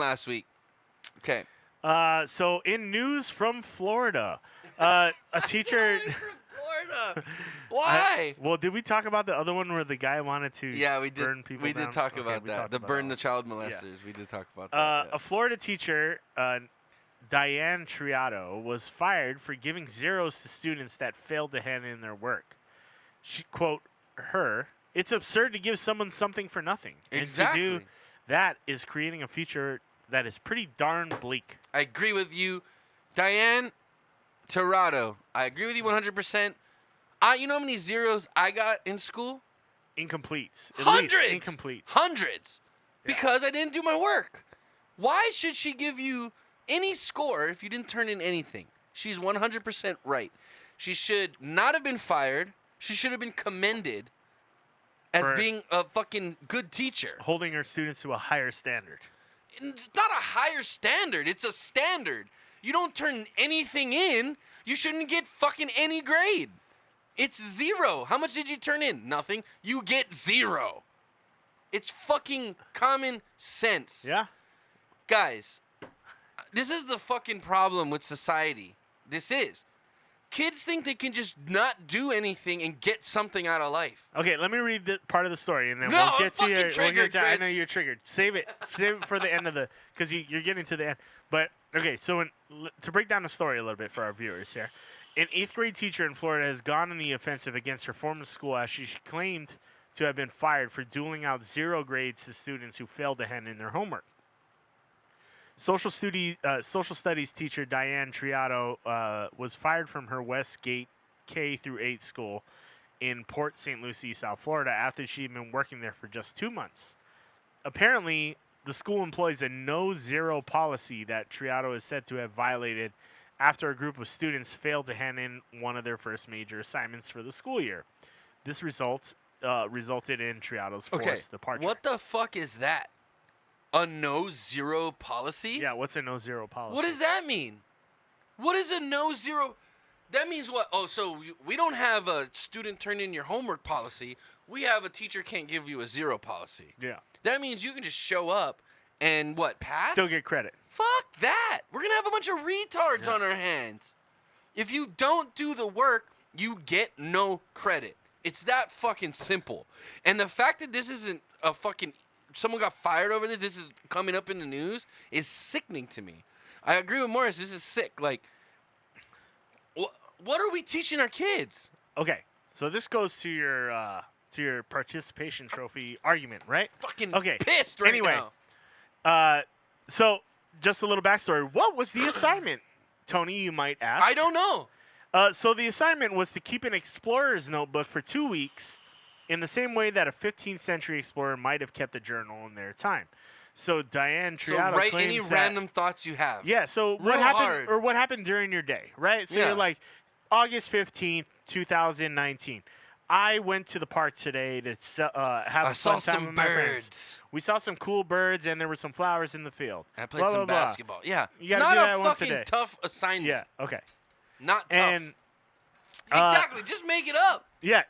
last week. Okay. So in news from Florida, a teacher. Florida. Why? Well, did we talk about the other one where the guy wanted to Yeah, we did. burn people We down? did talk Okay, about we that. talked The about burn that the one. child molesters. We did talk about that. A Florida teacher, Diane Triato, was fired for giving zeros to students that failed to hand in their work. She quote her, "It's absurd to give someone something for nothing, Exactly. and to do that is creating a future that is pretty darn bleak." I agree with you, Diane Tirado. I agree with you 100%. You know how many zeros I got in school? Incompletes. At Hundreds. least incompletes. Hundreds. Yeah. Because I didn't do my work. Why should she give you any score if you didn't turn in anything? She's 100% right. She should not have been fired. She should have been commended as For being a fucking good teacher. holding her students to a higher standard. It's not a higher standard. It's a standard. You don't turn anything in, you shouldn't get fucking any grade. It's 0. How much did you turn in? Nothing. You get 0. It's fucking common sense. Yeah. Guys, this is the fucking problem with society. This is. Kids think they can just not do anything and get something out of life. Okay, let me read the part of the story, and then No, we'll I'm get to your. fucking triggered, I know Chris. you're triggered. Save it for the end of the, because you're getting to the end. But okay, so to break down the story a little bit for our viewers here, an 8th grade teacher in Florida has gone on the offensive against her former school as she claimed to have been fired for doling out 0 grades to students who failed to hand in their homework. Social studies teacher Diane Triato was fired from her Westgate K through 8 school in Port St. Lucie, South Florida, after she'd been working there for just 2 months. Apparently, the school employs a no-zero policy that Triato is said to have violated after a group of students failed to hand in one of their first major assignments for the school year. This resulted in Triato's forced departure. What the fuck is that? A no-zero policy? Yeah, what's a no-zero policy? What does that mean? What is a no-zero? That means what? Oh, so we don't have a student turn in your homework policy. We have a teacher can't give you a 0 policy. Yeah. That means you can just show up and what, pass? Still get credit. Fuck that. We're going to have a bunch of retards on our hands. If you don't do the work, you get no credit. It's that fucking simple. And the fact that this isn't a fucking... Someone got fired over this is coming up in the news, is sickening to me. I agree with Morris. This is sick. Like, what are we teaching our kids? Okay, so this goes to your participation trophy argument, right? Fucking Okay. pissed right Anyway, now. So just a little backstory. What was the assignment, Tony? You might ask. I don't know. So the assignment was to keep an explorer's notebook for 2 weeks, in the same way that a 15th century explorer might have kept a journal in their time. So Diane Triato So write claims any that, random thoughts you have. Yeah. So what Real happened, hard. or what happened during your day, right? So Yeah. you're like, August 15th, 2019. I went to the park today to have I a saw fun time some with my friends. birds. We saw some cool birds, and there were some flowers in the field. I played Blah, some blah, blah. basketball. Yeah. You gotta Not do a that once a fucking day. tough assignment. Yeah. Okay. Not tough. And exactly. Just make it up. yeah,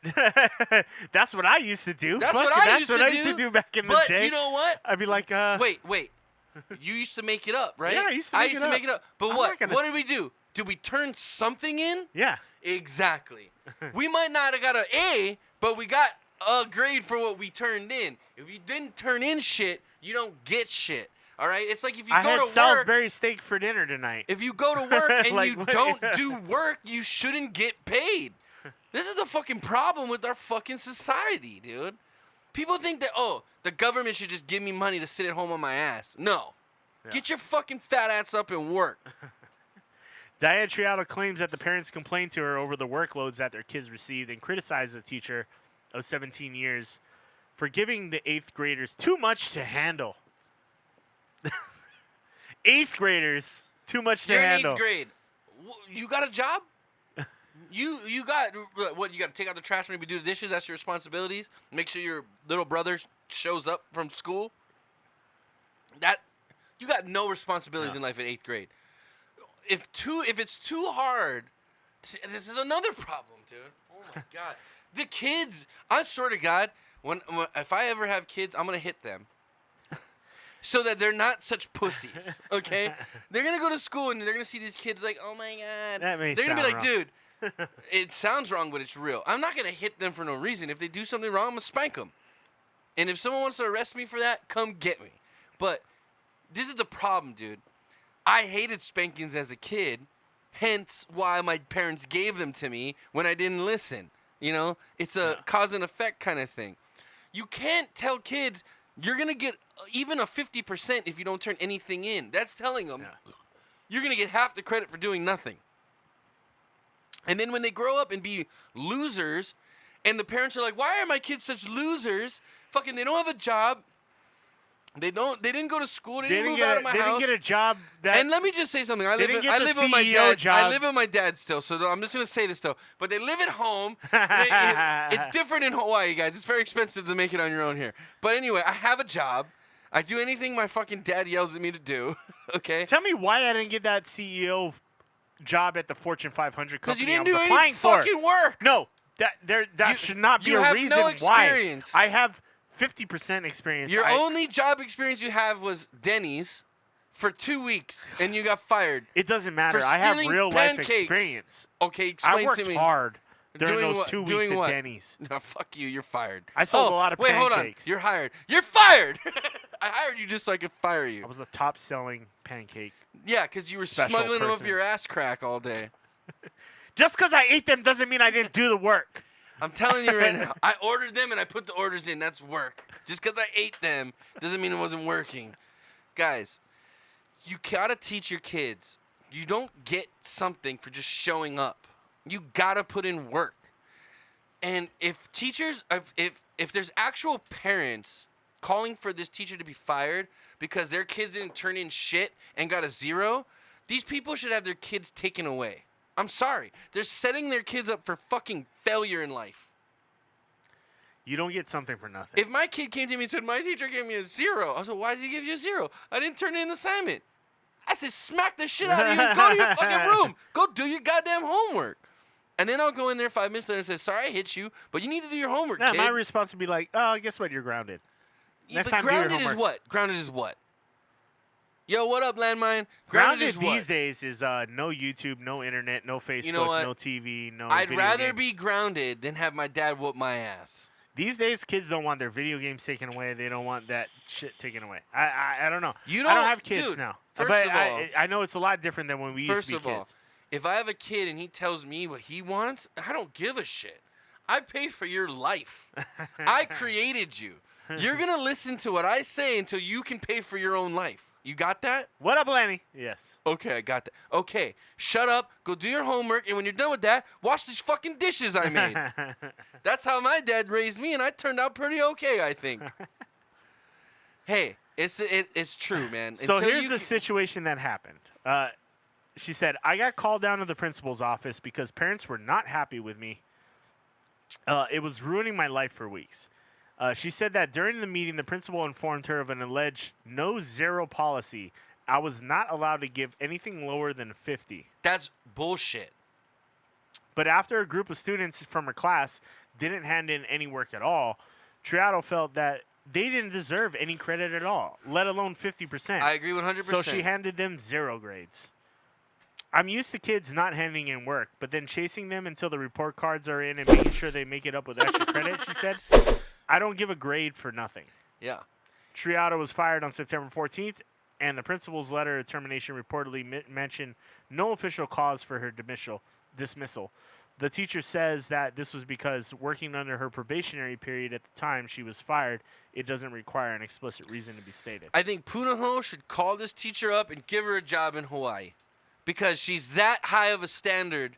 that's what I used to do. That's Fuck what it, I that's used what to I used to do. do back in the But day. you know what? I'd be like, Wait. You used to make it up, right? Yeah, I used to make it up. But I'm what? not gonna- What did we do? Did we turn something in? yeah. Exactly. We might not have got an A, but we got a grade for what we turned in. If you didn't turn in shit, you don't get shit. All right? It's like if you I go had to work. Salisbury steak for dinner tonight. If you go to work and Like, you what? don't do work, you shouldn't get paid. This is the fucking problem with our fucking society, dude. People think that, the government should just give me money to sit at home on my ass. No. Yeah. Get your fucking fat ass up and work. Diane Triato claims that the parents complained to her over the workloads that their kids received and criticized the teacher of 17 years for giving the 8th graders too much to handle. 8th graders, too much to You're handle. in 8th grade. You got a job? You got what? You got to take out the trash, maybe do the dishes. That's your responsibilities. Make sure your little brother shows up from school. That you got no responsibilities in life at 8th grade. If it's too hard, this is another problem, dude. Oh my god, the kids. I swear to God, when if I ever have kids, I'm gonna hit them. so that they're not such pussies. Okay, they're gonna go to school and they're gonna see these kids like, oh my god. That may They're gonna be sound like, dude. It sounds wrong, but it's real. I'm not gonna hit them for no reason. If they do something wrong, I'm gonna spank them. And if someone wants to arrest me for that, come get me. But this is the problem, dude. I hated spankings as a kid, hence why my parents gave them to me when I didn't listen. You know, it's a cause and effect kind of thing. You can't tell kids you're gonna get even a 50% if you don't turn anything in. That's telling them you're gonna get half the credit for doing nothing. And then when they grow up and be losers, and the parents are like, "Why are my kids such losers? Fucking, they don't have a job. They didn't go to school. They didn't move out of my house. They didn't get a job. And let me just say something. I live with my dad. I live with my dad still, so I'm just gonna say this though. But they live at home. It's different in Hawaii, guys. It's very expensive to make it on your own here. But anyway, I have a job. I do anything my fucking dad yells at me to do. Okay. Tell me why I didn't get that CEO job at the Fortune 500 Because company you didn't I was do applying any for. fucking work. No, that should not be you a have reason no why. experience. I have 50% experience. Your only job experience you have was Denny's for 2 weeks, and you got fired. It doesn't matter. For I have stealing real life pancakes. experience. Okay, explain I worked to me. hard during Doing those what? 2 weeks Doing at what? Denny's. No, fuck you. You're fired. I sold a lot of wait, pancakes. hold on. You're hired. You're fired. I hired you just so I could fire you. I was the top selling pancake. Yeah, because you were Special smuggling them up person. your ass crack all day. Just because I ate them doesn't mean I didn't do the work. I'm telling you right now. I ordered them and I put the orders in. That's work. Just because I ate them doesn't mean it wasn't working. Guys, you gotta teach your kids. You don't get something for just showing up. You gotta put in work. And if teachers, if there's actual parents calling for this teacher to be fired because their kids didn't turn in shit and got a 0, these people should have their kids taken away. I'm sorry. They're setting their kids up for fucking failure in life. You don't get something for nothing. If my kid came to me and said, my teacher gave me a 0, I said, why did he give you a 0? I didn't turn in an assignment. I said, smack the shit out of you and go to your fucking room. Go do your goddamn homework. And then I'll go in there 5 minutes later and say, sorry I hit you, but you need to do your homework, kid. My response would be like, oh, guess what? You're grounded. Next time, do your grounded is homework. what? Grounded is what? Yo, what up, Landmine? Grounded is what? these days is no YouTube, no internet, no Facebook, what? no TV, no I'd video rather games. be grounded than have my dad whoop my ass. These days, kids don't want their video games taken away. They don't want that shit taken away. I don't know. You I don't don't- have kids dude, now. first But of all- I know it's a lot different than when we used First to be of all, kids. if I have a kid and he tells me what he wants, I don't give a shit. I pay for your life. I created you. You're going to listen to what I say until you can pay for your own life. You got that? What up, Lanny? Yes. Okay, I got that. Okay, shut up, go do your homework, and when you're done with that, wash these fucking dishes I made. That's how my dad raised me, and I turned out pretty okay, I think. Hey, it's true, man. So Until here's you the can- situation that happened. She said, I got called down to the principal's office because parents were not happy with me. It was ruining my life for weeks. She said that during the meeting, the principal informed her of an alleged no-zero policy. I was not allowed to give anything lower than 50. That's bullshit. But after a group of students from her class didn't hand in any work at all, Triato felt that they didn't deserve any credit at all, let alone 50%. I agree 100%. So she handed them 0 grades. I'm used to kids not handing in work, but then chasing them until the report cards are in and making sure they make it up with extra credit, she said. I don't give a grade for nothing. Yeah. Triato was fired on September 14th, and the principal's letter of termination reportedly mentioned no official cause for her dismissal. The teacher says that this was because working under her probationary period at the time she was fired, it doesn't require an explicit reason to be stated. I think Punahou should call this teacher up and give her a job in Hawaii because she's that high of a standard.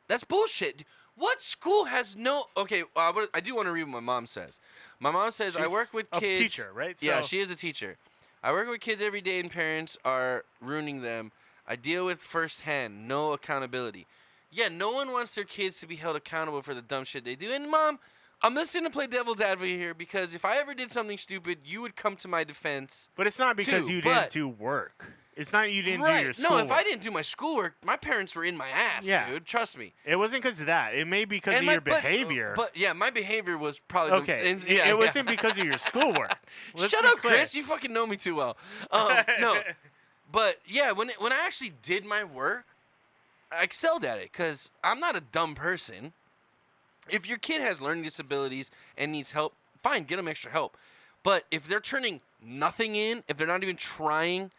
That's bullshit. What school has no... Okay, I do want to read what my mom says. My mom says, I She's work with a kids... teacher, right? Yeah, So- she is a teacher. I work with kids every day and parents are ruining them. I deal with firsthand, no accountability. Yeah, no one wants their kids to be held accountable for the dumb shit they do. And Mom, I'm listening to play devil's advocate here because if I ever did something stupid, you would come to my defense. But it's not because Too, you but- didn't do work. It's not you didn't do Right. your No, schoolwork. if I didn't do my schoolwork, my parents were in my ass, Yeah. dude. Trust me. It wasn't because of that. It may be because of And my- your behavior. But yeah, my behavior was probably okay. The, yeah, it wasn't because of your schoolwork. Let's Shut be up, clear. Chris. You fucking know me too well. No, but yeah, when I actually did my work, I excelled at it because I'm not a dumb person. If your kid has learning disabilities and needs help, fine, get them extra help. But if they're turning nothing in, if they're not even trying,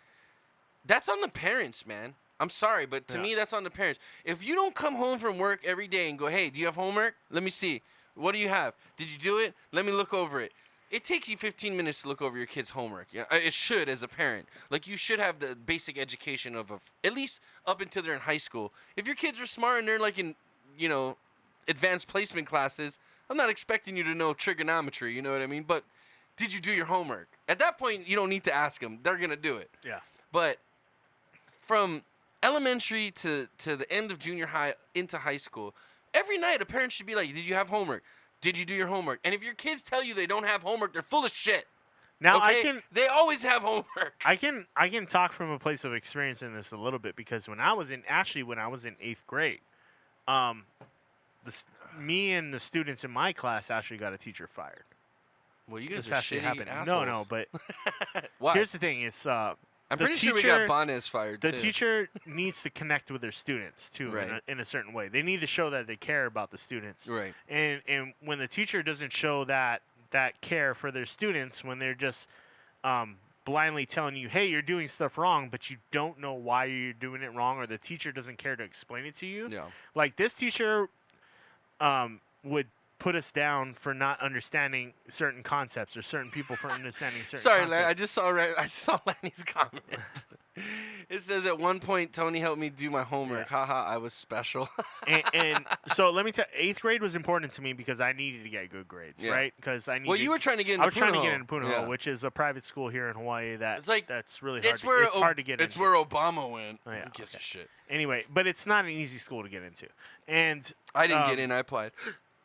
that's on the parents, man. I'm sorry, but to me, that's on the parents. If you don't come home from work every day and go, hey, do you have homework? Let me see. What do you have? Did you do it? Let me look over it. It takes you 15 minutes to look over your kid's homework. Yeah, it should as a parent. Like, you should have the basic education of at least up until they're in high school. If your kids are smart and they're like in, advanced placement classes, I'm not expecting you to know trigonometry, you know what I mean? But did you do your homework? At that point, you don't need to ask them. They're going to do it. Yeah. But from elementary to the end of junior high into high school, every night a parent should be like, did you have homework? Did you do your homework? And if your kids tell you they don't have homework, they're full of shit. Now Okay? They always have homework. I can talk from a place of experience in this a little bit because when I was in 8th grade, me and the students in my class actually got a teacher fired. Well, you guys This are actually shitty happened. assholes. No, but Why? here's the thing: it's I'm the pretty sure we teacher- got Banez fired the too. teacher needs to connect with their students too, Right. in a certain way. They need to show that they care about the students. Right. And when the teacher doesn't show that care for their students, when they're just blindly telling you, hey, you're doing stuff wrong, but you don't know why you're doing it wrong, or the teacher doesn't care to explain it to you. Yeah. Like this teacher would put us down for not understanding certain concepts or certain people for understanding certain Sorry, concepts. I saw Lanny's comment. It says at one point Tony helped me do my homework. Haha, I was special. and so let me tell you, 8th grade was important to me because I needed to get good grades, Yeah. right? Because I needed. Well, you were trying to get into I was trying to get Punahou. into Punahou, Yeah. which is a private school here in Hawaii It's like- that's really hard. It's hard to get It's into. where Obama went. Oh, yeah, Who gives a okay. shit? Anyway, but it's not an easy school to get into, and I didn't get Um, in. I applied.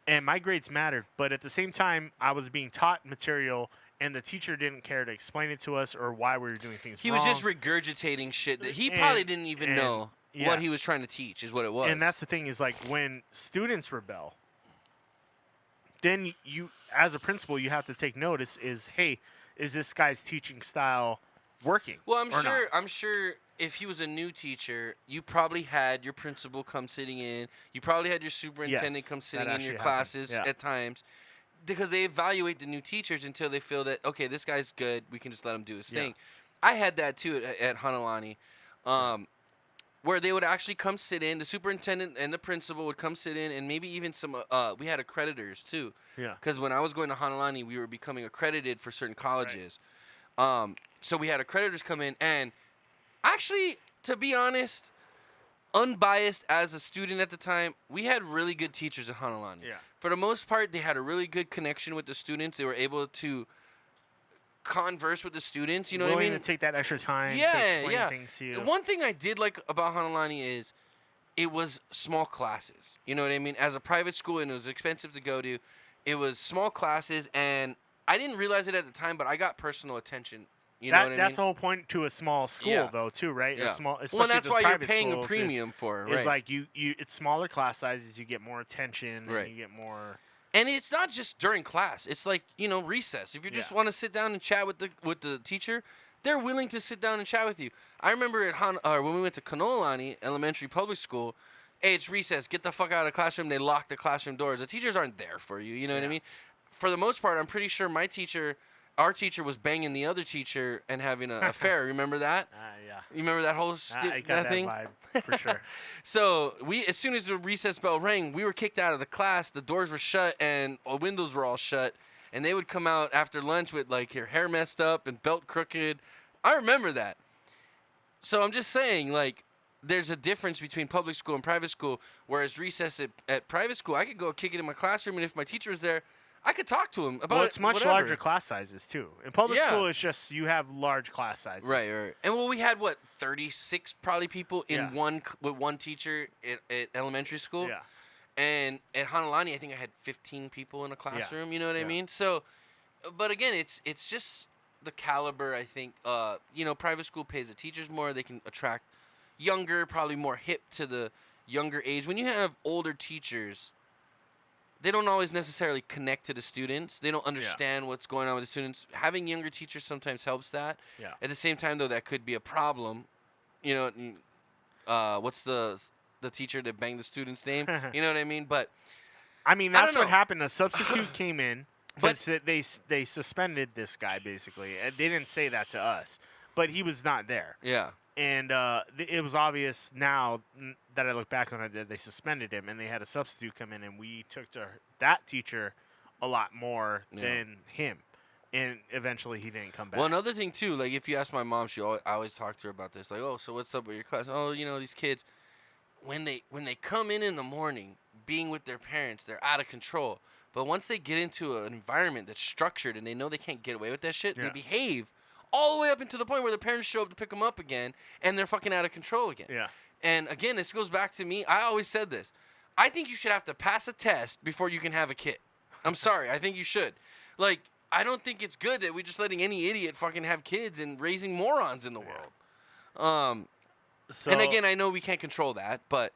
and my grades mattered. But at the same time, I was being taught material, and the teacher didn't care to explain it to us or why we were doing things He wrong. was just regurgitating shit that he And- probably didn't even and- know yeah. what he was trying to teach. Is what it was. And that's the thing is like when students rebel, then you, as a principal, you have to take notice. Is hey, is this guy's teaching style working? Well, I'm or sure. not? I'm sure if he was a new teacher, you probably had your principal come sitting in. You probably had your superintendent Yes, come that sitting in actually your happened, classes yeah. at times, because they evaluate the new teachers until they feel that okay, this guy's good. We can just let him do his Yeah. thing. I had that too at Hanalani, where they would actually come sit in. The superintendent and the principal would come sit in, and maybe even some. We had accreditors too. Yeah. Because when I was going to Hanalani, we were becoming accredited for certain colleges. So we had accreditors come in, and actually, to be honest, unbiased as a student at the time, we had really good teachers at Hanalani. Yeah. For the most part, they had a really good connection with the students. They were able to converse with the students. You know Willing what I mean? to take that extra time Yeah, to explain yeah. things to you. One thing I did like about Hanalani is it was small classes. You know what I mean? As a private school and it was expensive to go to, it was small classes, and I didn't realize it at the time, but I got personal attention. You know what I mean? That's the whole point to a small school, Yeah. though, too, right? Yeah. A small, Well, especially that's those why you're private paying a schools premium for it, Is right? like you it's smaller class sizes, you get more attention, Right. and you get more. And it's not just during class. It's like, recess. If you just Yeah. want to sit down and chat with the teacher, they're willing to sit down and chat with you. I remember when we went to Kanolani Elementary Public School, hey, it's recess. Get the fuck out of the classroom. They lock the classroom doors. The teachers aren't there for you. You know what I Yeah. mean? For the most part, I'm pretty sure our teacher was banging the other teacher and having an affair. Remember that? Yeah. You remember that whole I got that thing? vibe for sure. So as soon as the recess bell rang, we were kicked out of the class. The doors were shut and the windows were all shut. And they would come out after lunch with like your hair messed up and belt crooked. I remember that. So I'm just saying, like, there's a difference between public school and private school. Whereas recess at private school, I could go kick it in my classroom, and if my teacher was there, I could talk to him about Well, it's much whatever. larger class sizes too. In public Yeah. school, it's just you have large class sizes. Right. And we had 36 probably people in Yeah. with one teacher at elementary school. Yeah. And at Hanalani, I think I had 15 people in a classroom. You know what I mean? So, but again, it's just the caliber. I think private school pays the teachers more. They can attract younger, probably more hip to the younger age. When you have older teachers, they don't always necessarily connect to the students. They don't understand what's going on with the students. Having younger teachers sometimes helps that. Yeah. At the same time, though, that could be a problem. What's the teacher that banged the student's name? You know what I mean? But I mean, I that's don't what know. happened. A substitute came in because they suspended this guy basically. And they didn't say that to us, but he was not there. yeah, And it was obvious now that I look back on it that they suspended him and they had a substitute come in, and we took to that teacher a lot more than him. And eventually he didn't come back. Well, another thing too, like if you ask my mom, I always talk to her about this. Like, oh, so what's up with your class? Oh, these kids, when they come in the morning, being with their parents, they're out of control. But once they get into an environment that's structured and they know they can't get away with that shit, they behave all the way up into the point where the parents show up to pick them up again, and they're fucking out of control again. Yeah. And again, this goes back to me. I always said this. I think you should have to pass a test before you can have a kid. I'm sorry. I think you should. Like, I don't think it's good that we're just letting any idiot fucking have kids and raising morons in the world. And again, I know we can't control that, but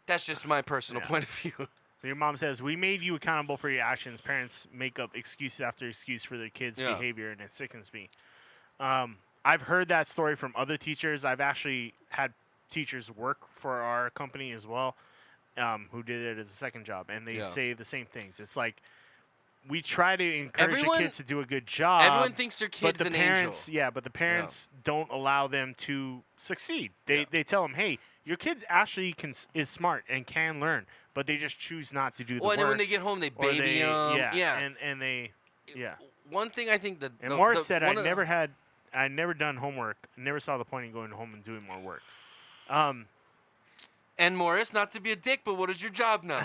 that's just my personal point of view. So your mom says, we made you accountable for your actions. Parents make up excuse after excuse for their kids' behavior, and it sickens me. I've heard that story from other teachers. I've actually had teachers work for our company as well, who did it as a second job, and they say the same things. It's like, we try to encourage the kids to do a good job. Everyone thinks their kid's an parents, angel. Yeah, but the parents don't allow them to succeed. They tell them, hey, your kid actually is smart and can learn, but they just choose not to do the work. And then when they get home, they baby them. One thing I think that... And Morris said, I never done homework. Never saw the point in going home and doing more work. And Morris, not to be a dick, but what is your job now?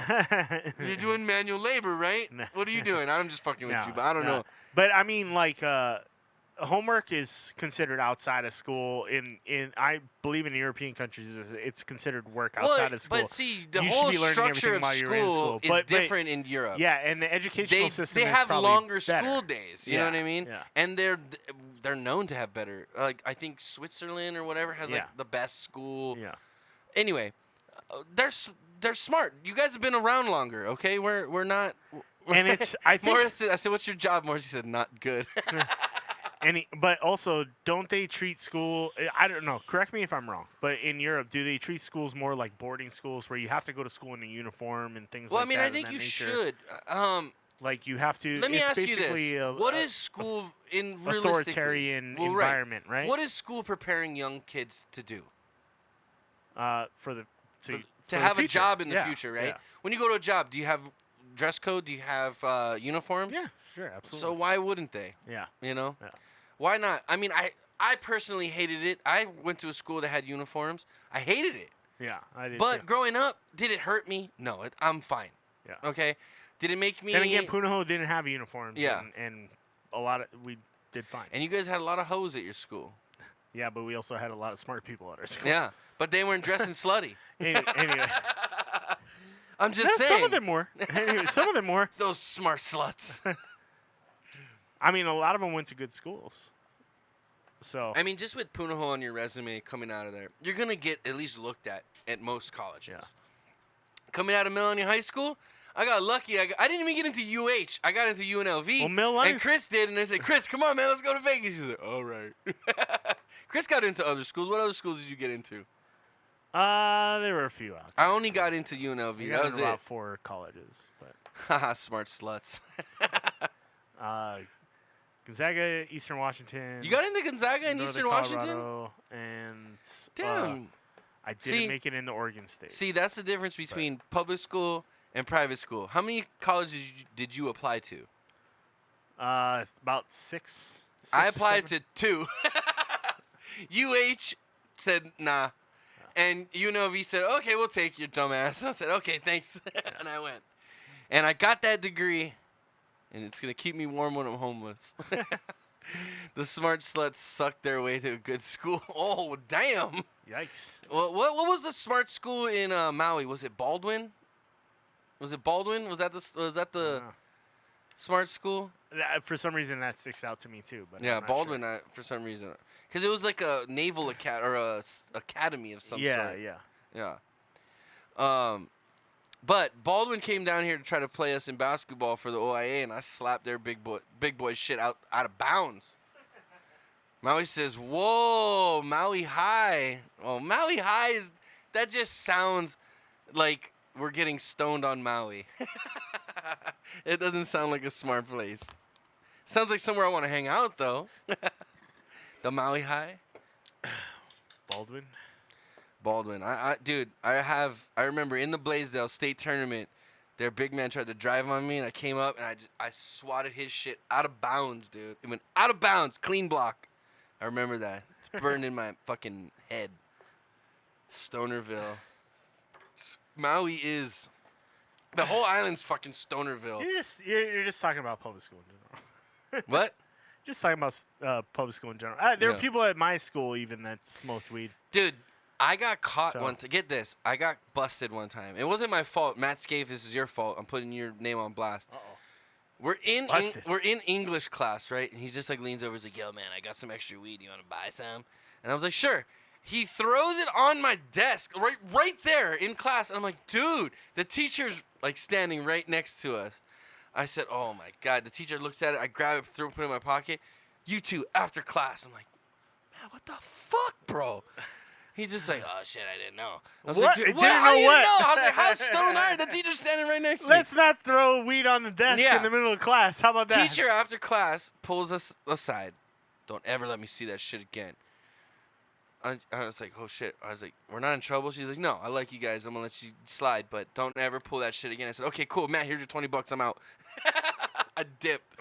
You're doing manual labor, right? No. What are you doing? I'm just fucking with you, but I don't know. But I mean, like, homework is considered outside of school. I believe in European countries, it's considered work outside of school. But see, the whole structure of school is different in Europe. Yeah, and the educational system they is have probably longer better. school days. You know what I mean? Yeah. And they're known to have better. Like I think Switzerland or whatever has like the best school. Yeah. Anyway, they're smart. You guys have been around longer, okay? We're not. And it's I think Morris. I said, "What's your job?" Morris said, "Not good." But also, don't they treat school? I don't know. Correct me if I'm wrong. But in Europe, do they treat schools more like boarding schools, where you have to go to school in a uniform and things like that? Well, I mean, I think you should. Like you have to. Let me ask you this: what is school in authoritarian environment, right? What is school preparing young kids to do? To have a job in the future, right? Yeah. When you go to a job, do you have dress code? Do you have uniforms? Yeah, sure, absolutely. So why wouldn't they? Yeah. Yeah. Why not? I mean, I personally hated it. I went to a school that had uniforms. I hated it. Yeah, I did. But growing up, did it hurt me? No, I'm fine. Yeah. Okay. Did it make me? Then again, Punahou didn't have uniforms. Yeah. And a lot of we did fine. And you guys had a lot of hoes at your school. Yeah, but we also had a lot of smart people at our school. Yeah, but they weren't dressing slutty. Anyway. I'm just saying. Some of them were. Anyway, some of them were. Those smart sluts. I mean, a lot of them went to good schools. So. I mean, just with Punahou on your resume coming out of there, you're going to get at least looked at most colleges. Yeah. Coming out of Melanie High School, I got lucky. I didn't even get into UH. I got into UNLV. Well, and Chris did, and they said, Chris, come on, man, let's go to Vegas. He said, all right. Chris got into other schools. What other schools did you get into? There were a few out there. I only got into UNLV. That was about 4 colleges, but. Haha, smart sluts. Gonzaga, Eastern Washington. You got into Gonzaga and Eastern Washington? And damn. I didn't make it into Oregon State. See, that's the difference between public school and private school. How many colleges did you apply to? About 6. I applied to 2. UH said nah, and UNLV said, "Okay, we'll take your dumbass." I said, "Okay, thanks," and I went, and I got that degree, and it's gonna keep me warm when I'm homeless. The smart sluts sucked their way to a good school. Oh, damn! Yikes! Well, what was the smart school in Maui? Was it Baldwin? Was it Baldwin? Was that the smart school? For some reason, that sticks out to me too. But Yeah, I'm not Baldwin, Sure. for some reason, because it was like a naval academy of some Yeah, sort. yeah. Yeah. But Baldwin came down here to try to play us in basketball for the OIA, and I slapped their big boy shit out of bounds. Maui says, "Whoa, Maui High." Oh, Maui High is that just sounds like we're getting stoned on Maui. It doesn't sound like a smart place. Sounds like somewhere I want to hang out though. The Maui High. Baldwin. Dude, I remember in the Blaisdell State Tournament, their big man tried to drive on me, and I came up and I swatted his shit out of bounds, dude. It went out of bounds, clean block. I remember that. It's burned in my fucking head. Stonerville. Maui is the whole island's fucking Stonerville. You're just talking about public school in general. What? Just talking about public school in general. There were people at my school even that smoked weed. Dude, I got caught So- get this. I got busted one time. It wasn't my fault. Matt Scaife, this is your fault. I'm putting your name on blast. Uh-oh. We're in Busted. we're in English class, right? And he just like leans over, he's like, "Yo, man, I got some extra weed. You want to buy some?" And I was like, "Sure." He throws it on my desk, right there in class. And I'm like, "Dude, the teacher's like standing right next to us." I said, "Oh my God." The teacher looks at it. I grab it, put it in my pocket. "You two after class." I'm like, "Man, what the fuck, bro?" He's just like, "Oh shit, I didn't know." I was What? like, "Dude, Didn't how know do you what?" know? I was like, "How stoned are you?" The teacher's standing right next to me. Let's not throw weed on the desk Yeah. in the middle of class. How about that? Teacher after class pulls us aside. "Don't ever let me see that shit again." I was like, "Oh shit." I was like, "We're not in trouble?" She's like, "No, I like you guys. I'm gonna let you slide, but don't ever pull that shit again." I said, "Okay, cool, Matt. Here's your $20. I'm out." I dipped.